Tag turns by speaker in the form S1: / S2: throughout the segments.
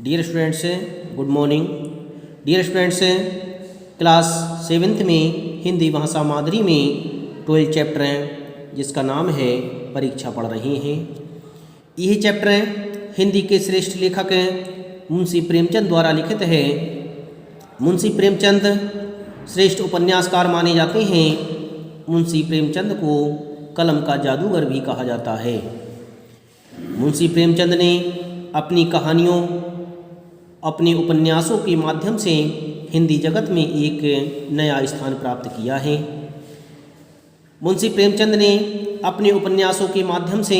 S1: Dear students, good morning. Dear students, class 7th में हिंदी भाषा मादरी में 12 चैप्टर हैं जिसका नाम है परीक्षा पढ़ रहे हैं। यह चैप्टर हिंदी के श्रेष्ठ लेखक मुंशी प्रेमचंद द्वारा लिखित है। मुंशी प्रेमचंद श्रेष्ठ उपन्यासकार माने जाते हैं। मुंशी प्रेमचंद को कलम का जादूगर भी कहा जाता है। मुंशी प्रेमचंद ने अपनी कहानियों, अपने उपन्यासों के माध्यम से हिंदी जगत में एक नया स्थान प्राप्त किया है। मुंशी प्रेमचंद ने अपने उपन्यासों के माध्यम से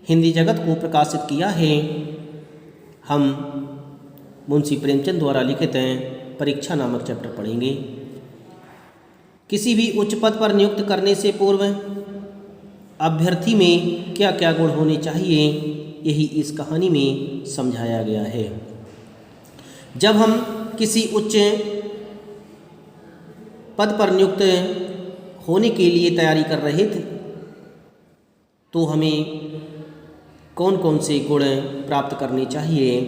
S1: हिंदी जगत को प्रकाशित किया है। हम मुंशी प्रेमचंद द्वारा लिखित परीक्षा नामक चैप्टर पढ़ेंगे। किसी भी उच्च पद पर नियुक्त करने से पूर्व अभ्यर्थी में क्या क्या गुण होने चाहिए, यही इस कहानी में समझाया गया है। जब हम किसी उच्च पद पर नियुक्त होने के लिए तैयारी कर रहे थे तो हमें कौन कौन से गुण प्राप्त करने चाहिए,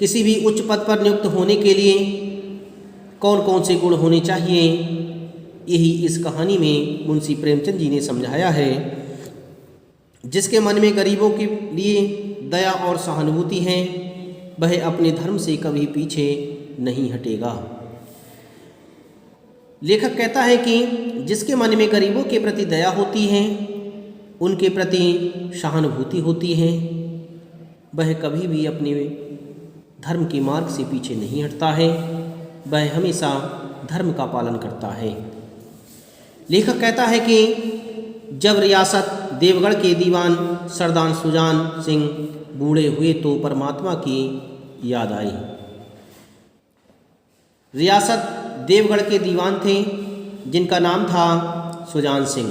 S1: किसी भी उच्च पद पर नियुक्त होने के लिए कौन कौन से गुण होने चाहिए, यही इस कहानी में मुंशी प्रेमचंद जी ने समझाया है। जिसके मन में गरीबों के लिए दया और सहानुभूति है, वह अपने धर्म से कभी पीछे नहीं हटेगा। लेखक कहता है कि जिसके मन में गरीबों के प्रति दया होती है, उनके प्रति सहानुभूति होती है, वह कभी भी अपने धर्म के मार्ग से पीछे नहीं हटता है, वह हमेशा धर्म का पालन करता है। लेखक कहता है कि जब रियासत देवगढ़ के दीवान सरदार सुजान सिंह बूढ़े हुए तो परमात्मा की याद आई। रियासत देवगढ़ के दीवान थे जिनका नाम था सुजान सिंह।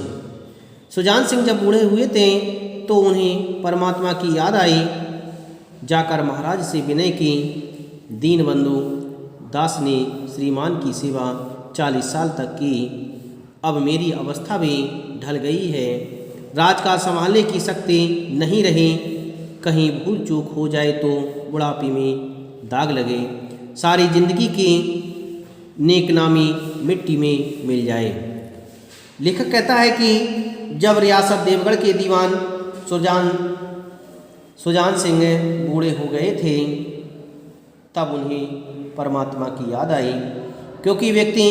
S1: सुजान सिंह जब बूढ़े हुए थे तो उन्हें परमात्मा की याद आई। जाकर महाराज से विनय की, दीनबंधु दास ने श्रीमान की सेवा 40 साल तक की, अब मेरी अवस्था भी ढल गई है, राज का संभालने की शक्ति नहीं रही, कहीं भूल चूक हो जाए तो बुढ़ापे में दाग लगे, सारी जिंदगी की नेकनामी मिट्टी में मिल जाए। लेखक कहता है कि जब रियासत देवगढ़ के दीवान सुजान सिंह बूढ़े हो गए थे तब उन्हें परमात्मा की याद आई, क्योंकि व्यक्ति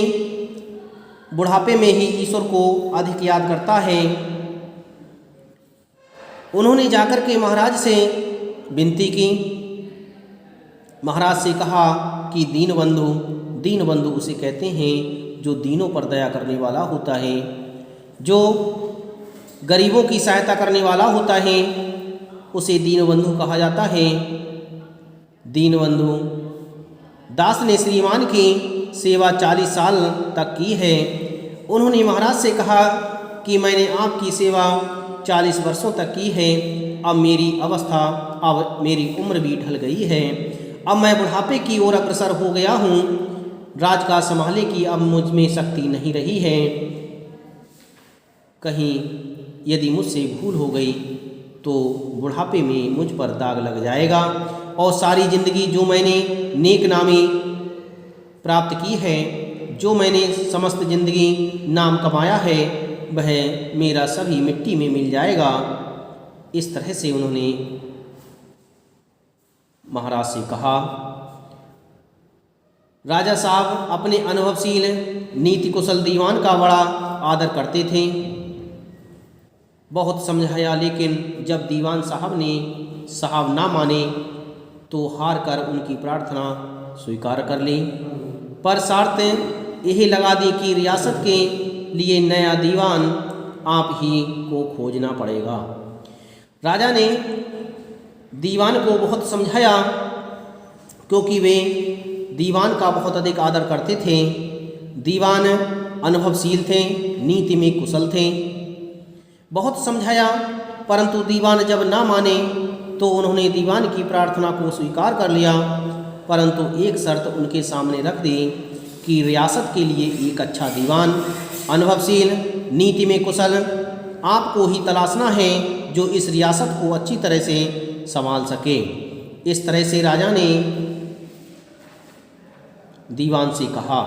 S1: बुढ़ापे में ही ईश्वर को अधिक याद करता है। उन्होंने जाकर के महाराज से विनती की। महाराज से कहा कि दीनबंधु उसे कहते हैं जो दीनों पर दया करने वाला होता है, जो गरीबों की सहायता करने वाला होता है, उसे दीनबंधु कहा जाता है। दीनबंधु दास ने श्रीमान की सेवा 40 साल तक की है। उन्होंने महाराज से कहा कि मैंने आपकी सेवा 40 वर्षों तक की है, अब मेरी उम्र भी ढल गई है, अब मैं बुढ़ापे की ओर अग्रसर हो गया हूँ, राज का संभालने की अब मुझ में शक्ति नहीं रही है, कहीं यदि मुझसे भूल हो गई तो बुढ़ापे में मुझ पर दाग लग जाएगा और सारी जिंदगी जो मैंने नेकनामी प्राप्त की है, जो मैंने समस्त जिंदगी नाम कमाया है, वह मेरा सभी मिट्टी में मिल जाएगा। इस तरह से उन्होंने महाराज से कहा। राजा साहब अपने अनुभवशील नीति कुशल दीवान का बड़ा आदर करते थे। बहुत समझाया, लेकिन जब दीवान साहब ना माने तो हार कर उनकी प्रार्थना स्वीकार कर ली, पर शर्त यही लगा दी कि रियासत के लिए नया दीवान आप ही को खोजना पड़ेगा। राजा ने दीवान को बहुत समझाया, क्योंकि वे दीवान का बहुत अधिक आदर करते थे। दीवान अनुभवशील थे, नीति में कुशल थे। बहुत समझाया, परंतु दीवान जब ना माने तो उन्होंने दीवान की प्रार्थना को स्वीकार कर लिया, परंतु एक शर्त उनके सामने रख दी कि रियासत के लिए एक अच्छा दीवान, अनुभवशील, नीति में कुशल आपको ही तलाशना है, जो इस रियासत को अच्छी तरह से संभाल सके। इस तरह से राजा ने दीवान से कहा।